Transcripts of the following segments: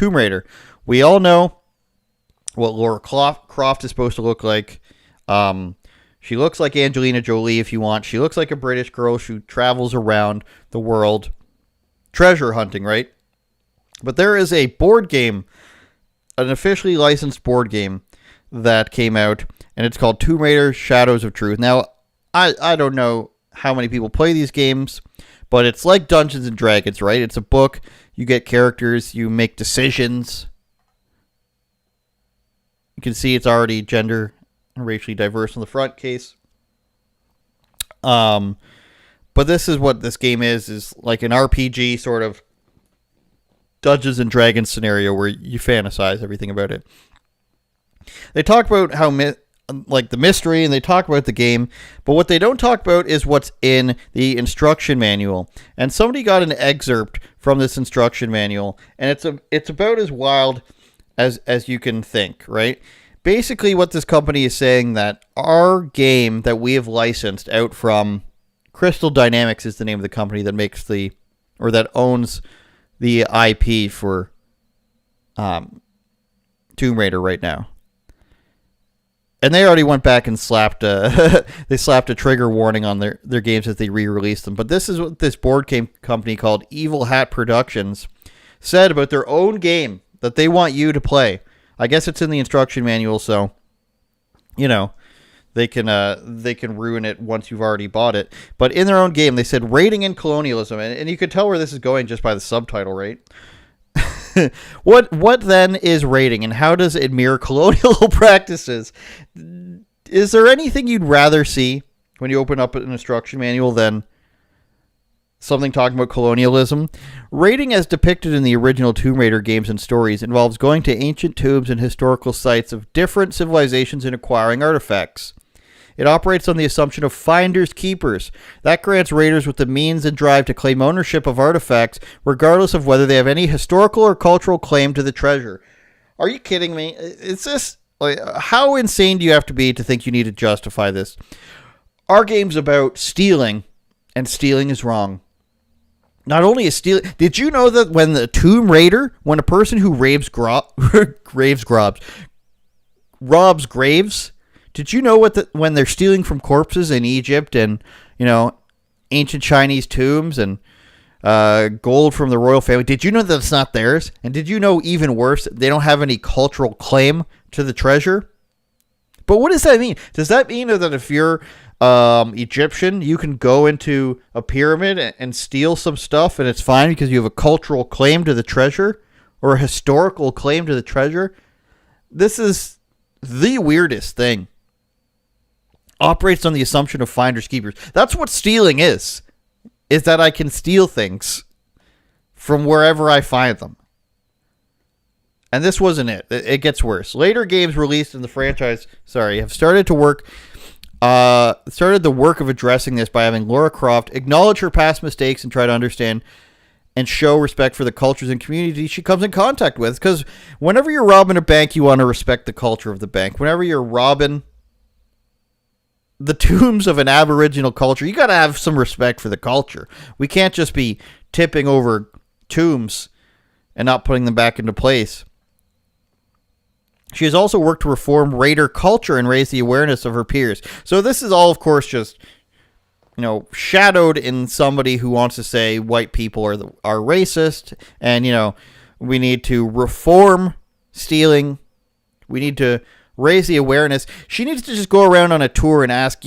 Tomb Raider. We all know what Lara Croft is supposed to look like. She looks like Angelina Jolie if you want. She looks like a British girl who travels around the world treasure hunting, right? But there is a board game, an officially licensed board game that came out, and it's called Tomb Raider Shadows of Truth. Now, I don't know how many people play these games, but it's like Dungeons and Dragons, right? It's a book. You get characters. You make decisions. You can see it's already gender and racially diverse on the front case. But this is what this game is like an RPG sort of Dungeons and Dragons scenario where you fantasize everything about it. They talk about how like the mystery, and they talk about the game, but what they don't talk about is what's in the instruction manual. And somebody got an excerpt from this instruction manual, and it's about as wild as you can think, right? Basically, what this company is saying that our game that we have licensed out from Crystal Dynamics is the name of the company that makes that owns the IP for Tomb Raider right now. And they already went back and slapped a trigger warning on their games as they re-released them. But this is what this board game company called Evil Hat Productions said about their own game that they want you to play. I guess it's in the instruction manual, so they can ruin it once you've already bought it. But in their own game, they said raiding and colonialism, and you could tell where this is going just by the subtitle, right? What then is raiding, and how does it mirror colonial practices? Is there anything you'd rather see when you open up an instruction manual than something talking about colonialism? Raiding, as depicted in the original Tomb Raider games and stories, involves going to ancient tombs and historical sites of different civilizations and acquiring artifacts. It operates on the assumption of finders keepers. That grants raiders with the means and drive to claim ownership of artifacts, regardless of whether they have any historical or cultural claim to the treasure. Are you kidding me? Is this like, how insane do you have to be to think you need to justify this? Our game's about stealing, and stealing is wrong. Not only is stealing... Did you know that when the Tomb Raider, when a person who robs graves... Did you know when they're stealing from corpses in Egypt and, ancient Chinese tombs and gold from the royal family, did you know that it's not theirs? And did you know, even worse, they don't have any cultural claim to the treasure? But what does that mean? Does that mean that if you're Egyptian, you can go into a pyramid and steal some stuff and it's fine because you have a cultural claim to the treasure or a historical claim to the treasure? This is the weirdest thing. Operates on the assumption of finders keepers. That's what stealing is that I can steal things from wherever I find them. And this wasn't it. It gets worse. Later games released in the franchise, have started the work of addressing this by having Lara Croft acknowledge her past mistakes and try to understand and show respect for the cultures and communities she comes in contact with. Because whenever you're robbing a bank, you want to respect the culture of the bank. Whenever you're robbing the tombs of an Aboriginal culture, you got to have some respect for the culture. We can't just be tipping over tombs and not putting them back into place. She has also worked to reform raider culture and raise the awareness of her peers. So this is all, of course, just shadowed in somebody who wants to say white people are racist, and we need to reform stealing. We need to raise the awareness. She needs to just go around on a tour and ask,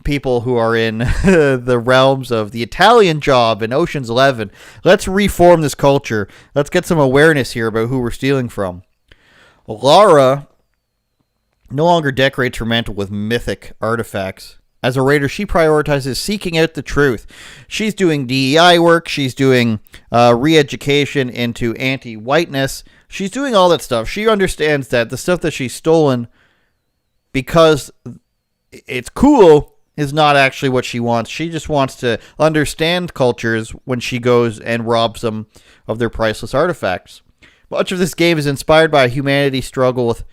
people who are in the realms of the Italian Job and Ocean's 11, let's reform this culture. Let's get some awareness here about who we're stealing from. Lara no longer decorates her mantle with mythic artifacts. As a raider, she prioritizes seeking out the truth. She's doing DEI work. She's doing re-education into anti-whiteness. She's doing all that stuff. She understands that the stuff that she's stolen because it's cool is not actually what she wants. She just wants to understand cultures when she goes and robs them of their priceless artifacts. Much of this game is inspired by her humanity struggle with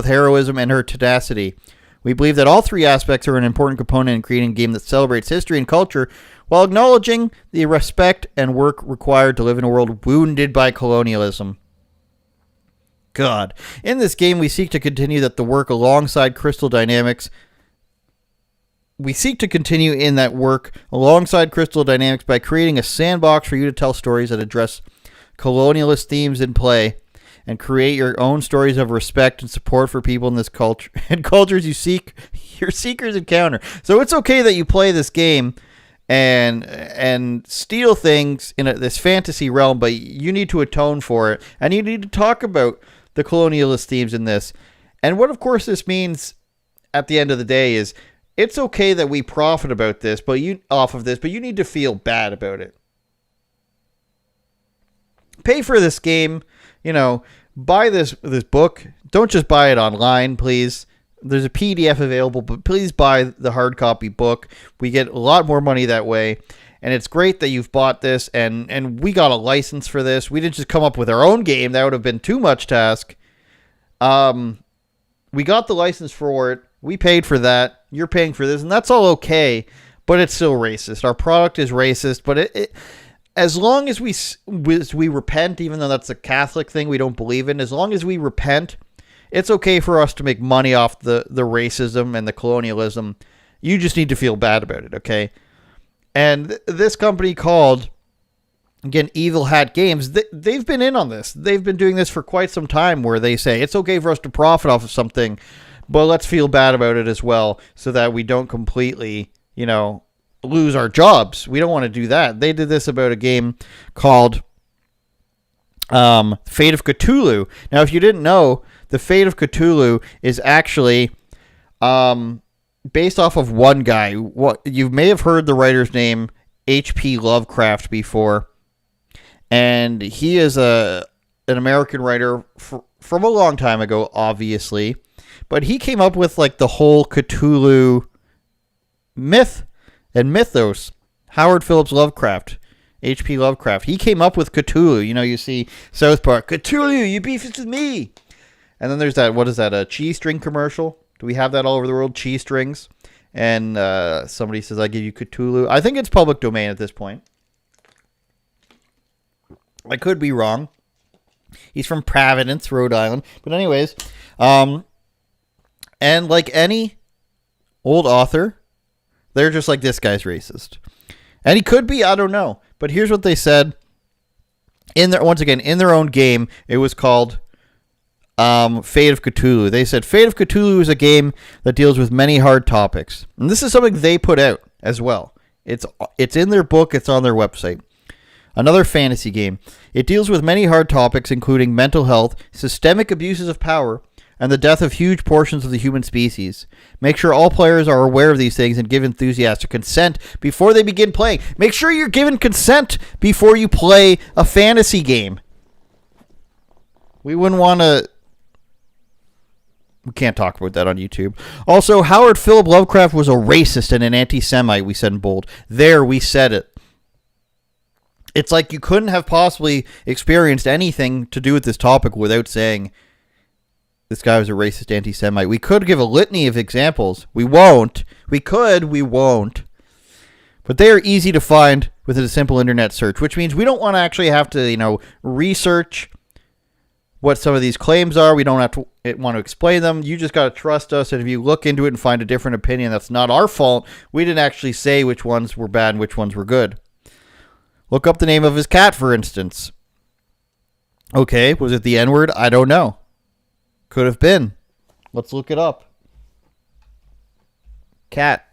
heroism and her tenacity. We believe that all three aspects are an important component in creating a game that celebrates history and culture while acknowledging the respect and work required to live in a world wounded by colonialism. God. In this game, we seek to continue that the work alongside Crystal Dynamics. We seek to continue in that work alongside Crystal Dynamics by creating a sandbox for you to tell stories that address colonialist themes in play and create your own stories of respect and support for people in this culture and cultures your seekers encounter. So it's okay that you play this game and steal things in this fantasy realm, but you need to atone for it, and you need to talk about the colonialist themes in this. And what, of course, this means at the end of the day is it's okay that we profit about this, but you need to feel bad about it. Pay for this game, buy this book. Don't just buy it online, please. There's a PDF available, but please buy the hard copy book. We get a lot more money that way. And it's great that you've bought this, and we got a license for this. We didn't just come up with our own game. That would have been too much task. We got the license for it. We paid for that. You're paying for this, and that's all okay, but it's still racist. Our product is racist, but it as long as we repent, even though that's a Catholic thing we don't believe in, as long as we repent, it's okay for us to make money off the racism and the colonialism. You just need to feel bad about it, okay? And this company called, again, Evil Hat Games, they've been in on this. They've been doing this for quite some time, where they say it's okay for us to profit off of something, but let's feel bad about it as well so that we don't completely, lose our jobs. We don't want to do that. They did this about a game called Fate of Cthulhu. Now, if you didn't know, the Fate of Cthulhu is actually based off of one guy. What you may have heard the writer's name, H.P. Lovecraft, before, and he is an American writer from a long time ago, obviously, but he came up with the whole Cthulhu myth and mythos. Howard Phillips Lovecraft, H.P. Lovecraft, he came up with Cthulhu. You see South Park, Cthulhu, you beef with me. And then there's that, what is that, a cheese string commercial? Do we have that all over the world, cheese strings? And somebody says, I give you Cthulhu. I think it's public domain at this point. I could be wrong. He's from Providence, Rhode Island. But anyways, and like any old author, they're just like, this guy's racist. And he could be, I don't know. But here's what they said. In their own game, it was called Fate of Cthulhu. They said, Fate of Cthulhu is a game that deals with many hard topics. And this is something they put out as well. It's in their book. It's on their website. Another fantasy game. It deals with many hard topics, including mental health, systemic abuses of power, and the death of huge portions of the human species. Make sure all players are aware of these things and give enthusiastic consent before they begin playing. Make sure you're given consent before you play a fantasy game. We wouldn't want to... We can't talk about that on YouTube. Also, Howard Philip Lovecraft was a racist and an anti-Semite, we said in bold. There, we said it. It's like you couldn't have possibly experienced anything to do with this topic without saying this guy was a racist anti-Semite. We could give a litany of examples. We won't. We could. We won't. But they are easy to find with a simple internet search, which means we don't want to actually have to, research what some of these claims are. We don't have to want to explain them. You just got to trust us. And if you look into it and find a different opinion, that's not our fault. We didn't actually say which ones were bad and which ones were good. Look up the name of his cat, for instance. Okay, was it the N-word? I don't know. Could have been. Let's look it up. Cat.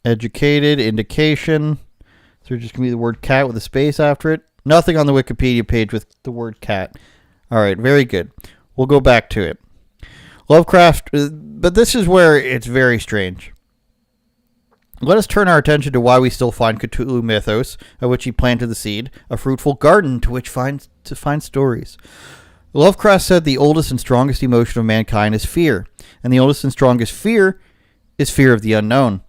Educated, indication. So just going to be the word cat with a space after it. Nothing on the Wikipedia page with the word cat. All right, very good. We'll go back to it. Lovecraft, but this is where it's very strange. Let us turn our attention to why we still find Cthulhu mythos, of which he planted the seed, a fruitful garden to which to find stories. Lovecraft said the oldest and strongest emotion of mankind is fear, and the oldest and strongest fear is fear of the unknown.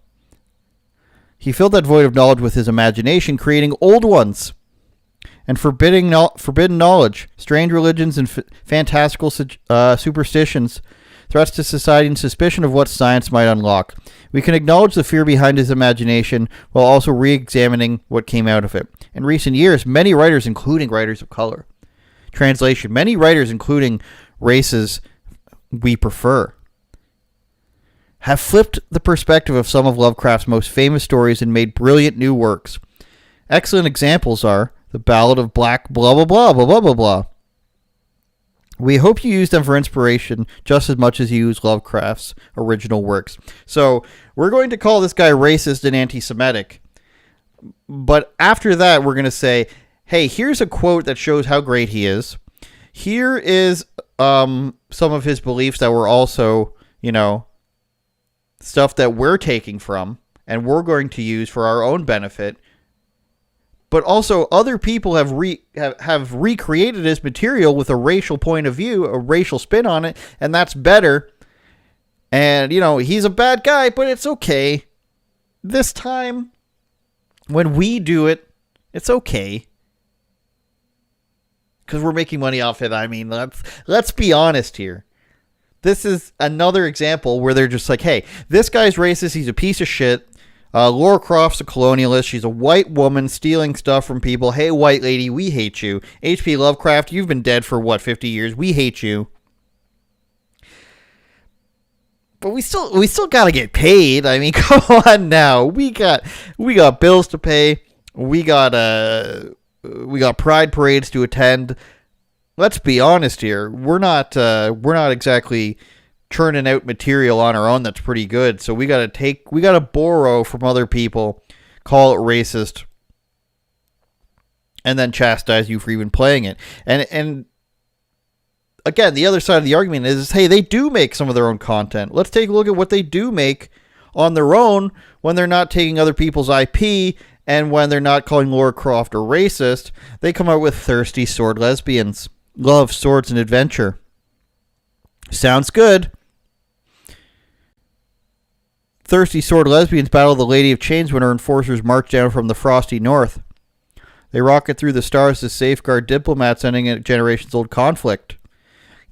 He filled that void of knowledge with his imagination, creating old ones. and forbidden knowledge, strange religions, and fantastical superstitions, threats to society, and suspicion of what science might unlock. We can acknowledge the fear behind his imagination while also re-examining what came out of it. In recent years, many writers, including writers of color, translation, many writers, including races we prefer, have flipped the perspective of some of Lovecraft's most famous stories and made brilliant new works. Excellent examples are The Ballad of Black blah blah blah blah blah blah blah. We hope you use them for inspiration just as much as you use Lovecraft's original works. So we're going to call this guy racist and anti-Semitic. But after that, we're going to say, hey, here's a quote that shows how great he is. Here is some of his beliefs that were also, stuff that we're taking from and we're going to use for our own benefit. But also other people have recreated his material with a racial point of view, a racial spin on it, and that's better. And, he's a bad guy, but it's okay. This time, when we do it, it's okay. Because we're making money off it. I mean, let's be honest here. This is another example where they're just like, hey, this guy's racist, he's a piece of shit. Lara Croft's a colonialist. She's a white woman stealing stuff from people. Hey, white lady, we hate you. H.P. Lovecraft, you've been dead for, 50 years? We hate you. But we still got to get paid. I mean, come on now. We got bills to pay. We got pride parades to attend. Let's be honest here. We're not exactly churning out material on our own that's pretty good. So we got to borrow from other people, call it racist, and then chastise you for even playing it. And again, the other side of the argument is, hey, they do make some of their own content. Let's take a look at what they do make on their own when they're not taking other people's IP and when they're not calling Lara Croft a racist. They come out with Thirsty Sword Lesbians. Love, swords, and adventure. Sounds good. Thirsty Sword Lesbians battle the Lady of Chains when her enforcers march down from the frosty north. They rocket through the stars to safeguard diplomats, ending a generations-old conflict.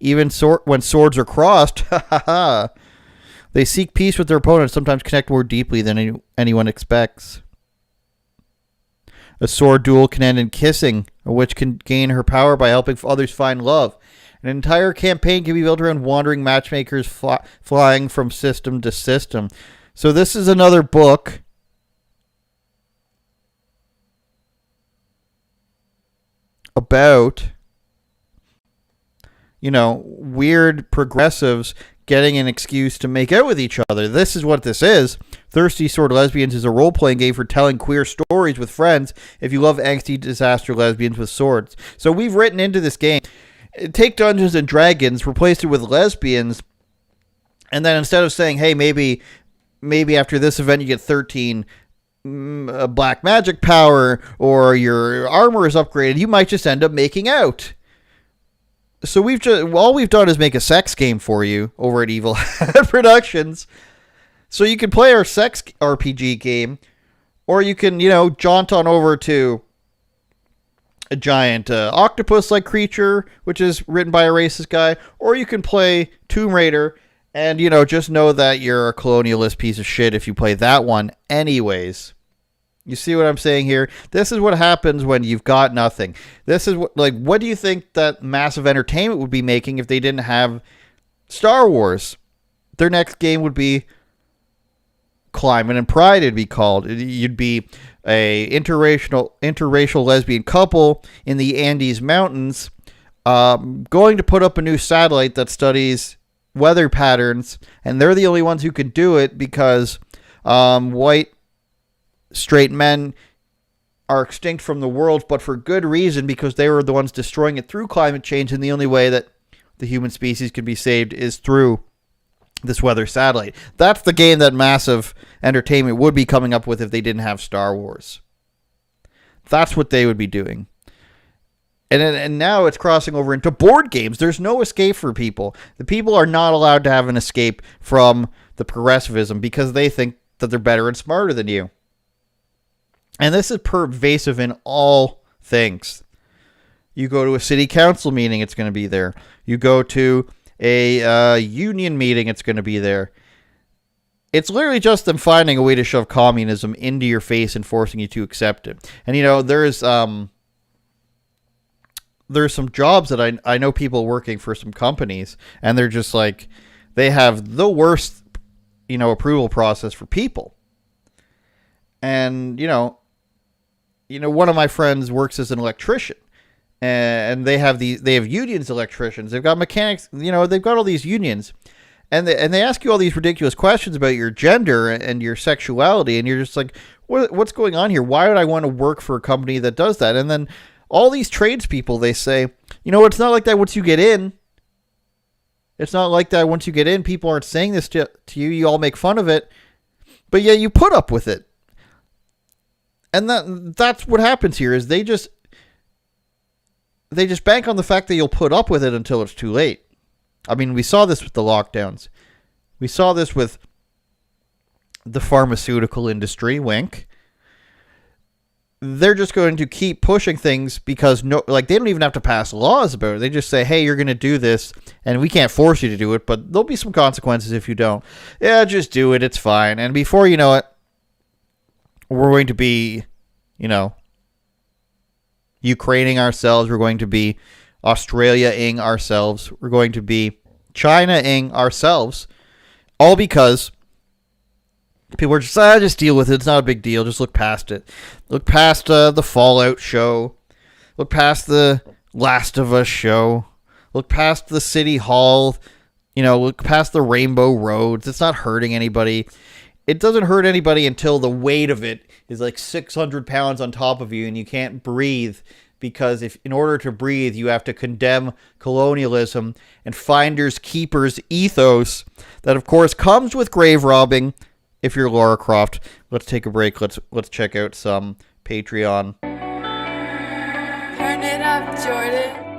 Even when swords are crossed, they seek peace with their opponents, sometimes connect more deeply than anyone expects. A sword duel can end in kissing, a witch can gain her power by helping others find love. An entire campaign can be built around wandering matchmakers flying from system to system. So this is another book about, weird progressives getting an excuse to make out with each other. This is what this is. Thirsty Sword Lesbians is a role-playing game for telling queer stories with friends if you love angsty disaster lesbians with swords. So we've written into this game, take Dungeons and Dragons, replace it with lesbians, and then instead of saying, hey, maybe after this event you get 13 black magic power or your armor is upgraded, you might just end up making out. So all we've done is make a sex game for you over at Evil Hat Productions. So you can play our sex RPG game, or you can, jaunt on over to a giant octopus-like creature, which is written by a racist guy, or you can play Tomb Raider and, just know that you're a colonialist piece of shit if you play that one anyways. You see what I'm saying here? This is what happens when you've got nothing. This is what do you think that Massive Entertainment would be making if they didn't have Star Wars? Their next game would be Climate and Pride, it'd be called. You'd be a interracial lesbian couple in the Andes Mountains going to put up a new satellite that studies weather patterns, and they're the only ones who can do it because white straight men are extinct from the world, but for good reason, because they were the ones destroying it through climate change, and the only way that the human species can be saved is through this weather satellite. That's the game that Massive Entertainment would be coming up with if they didn't have Star Wars. That's what they would be doing. And now it's crossing over into board games. There's no escape for people. The people are not allowed to have an escape from the progressivism because they think that they're better and smarter than you. And this is pervasive in all things. You go to a city council meeting, it's going to be there. You go to a union meeting, it's going to be there. It's literally just them finding a way to shove communism into your face and forcing you to accept it. And, you know, there's some jobs that I know people working for some companies, and they're just like, they have the worst, you know, approval process for people. And, you know, one of my friends works as an electrician, and they have unions, electricians. They've got mechanics, you know, they've got all these unions, and they ask you all these ridiculous questions about your gender and your sexuality, and you're just like, what's going on here? Why would I want to work for a company that does that? And then all these tradespeople, they say, you know, it's not like that once you get in. It's not like that once you get in. People aren't saying this to you. You all make fun of it, but yeah, you put up with it. And that's what happens here is they just bank on the fact that you'll put up with it until it's too late. I mean, we saw this with the lockdowns. We saw this with the pharmaceutical industry, wink. They're just going to keep pushing things because they don't even have to pass laws about it. They just say, hey, you're going to do this and we can't force you to do it, but there'll be some consequences if you don't. Yeah, just do it. It's fine. And before you know it, we're going to be, you know, Ukraining ourselves. We're going to be Australia-ing ourselves. We're going to be China-ing ourselves. All because people are just deal with it. It's not a big deal. Just look past it. Look past the Fallout show. Look past the Last of Us show. Look past the City Hall. You know, look past the Rainbow Roads. It's not hurting anybody. It doesn't hurt anybody until the weight of it is like 600 pounds on top of you and you can't breathe, because in order to breathe, you have to condemn colonialism and finders keepers ethos that, of course, comes with grave robbing. If you're Lara Croft, let's take a break. Let's check out some Patreon. Turn it up, Jordan.